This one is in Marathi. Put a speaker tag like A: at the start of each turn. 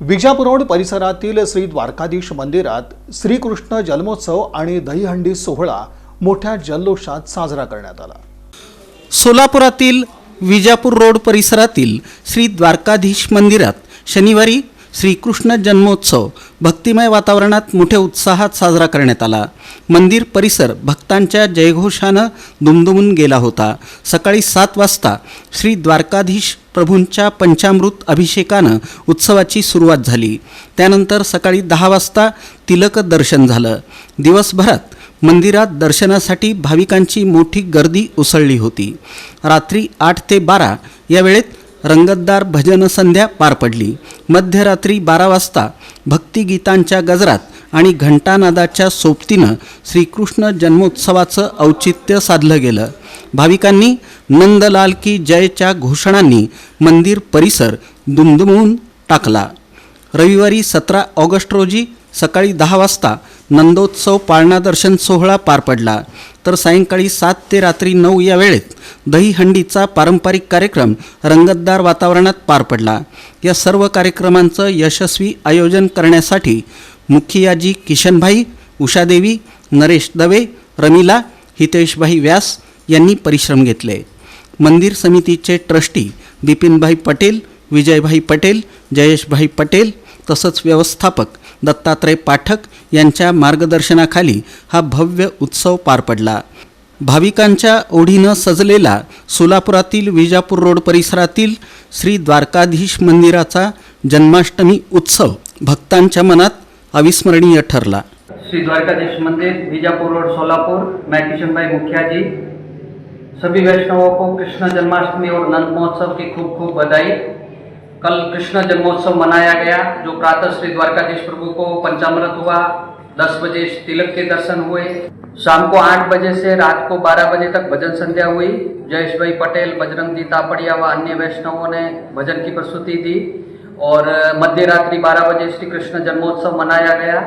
A: विजापूर रोड परिसरातील श्री द्वारकाधीश मंदिरात श्रीकृष्ण जन्मोत्सव आणि दहीहंडी सोहळा मोठ्या जल्लोषात साजरा करण्यात आला।
B: सोलापुरातील विजापूर रोड परिसरातील श्री द्वारकाधीश मंदिरात शनिवारी श्रीकृष्ण जन्मोत्सव भक्तिमय वातावरणात मोठ्या उत्साहात साजरा करण्यात आला। मंदिर परिसर भक्तांच्या जयघोषानं दुमदुमून गेला होता। सकाळी 7 वाजता श्री द्वारकाधीश प्रभूंच्या पंचामृत अभिषेकानं उत्सवाची सुरुवात झाली। त्यानंतर सकाळी 10 वाजता तिलक दर्शन झालं। दिवसभरात मंदिरात दर्शनासाठी भाविकांची मोठी गर्दी उसळली होती। रात्री 8 ते 12 या वेळेत रंगतदार भजन संध्या पार पडली। मध्यरात्री 12 वाजता भक्तिगीतांच्या गजरात आणि घंटानादाच्या सोबतीनं श्रीकृष्ण जन्मोत्सवाचं औचित्य साधलं गेलं। भाविकांनी नंदलाल की जयच्या घोषणांनी मंदिर परिसर दुमदुमवून टाकला। रविवारी 17 ऑगस्ट रोजी सकाळी 10 वाजता नंदोत्सव पाळणा दर्शन सोहळा पार पडला, तर सायंकाळी 7 ते रात्री 9 या वेळेत दहीहंडीचा पारंपरिक कार्यक्रम रंगतदार वातावरणात पार पडला। या सर्व कार्यक्रमांचं यशस्वी आयोजन करण्यासाठी मुखियाजी किशनभाई, उषादेवी, नरेश दवे, रमिला, हितेशभाई व्यास यांनी परिश्रम घेतले। मंदिर समितीचे ट्रस्टी बिपिनभाई पटेल, विजयभाई पटेल, जयेशभाई पटेल तसंच व्यवस्थापक दत्तात्रय पाठक यांच्या मार्गदर्शनाखाली हा भव्य उत्सव पार पडला। भाविकांच्या ओढीनं सजलेला सोलापुरातील विजापूर रोड परिसरातील श्री द्वारकाधीश मंदिराचा जन्माष्टमी उत्सव भक्तांच्या मनात अविस्मरणीय ठरला।
C: श्री द्वारकाधीश मंदिर, बीजापुर रोड, सोलापुर। मैं किशन भाई मुखिया जी। सभी वैष्णवों को कृष्ण जन्माष्टमी और नंद महोत्सव की खूब खूब बधाई। कल कृष्ण जन्मोत्सव मनाया गया, जो प्रातः श्री द्वारकाधीश प्रभु को पंचामृत हुआ, 10 बजे तिलक के दर्शन हुए, शाम को 8 बजे से रात को 12 बजे तक भजन संध्या हुई। जयेश भाई पटेल, बजरंग जी तापड़िया व अन्य वैष्णवों ने भजन की प्रस्तुति दी और मध्य रात्रि 12 बजे श्री कृष्ण जन्मोत्सव मनाया गया।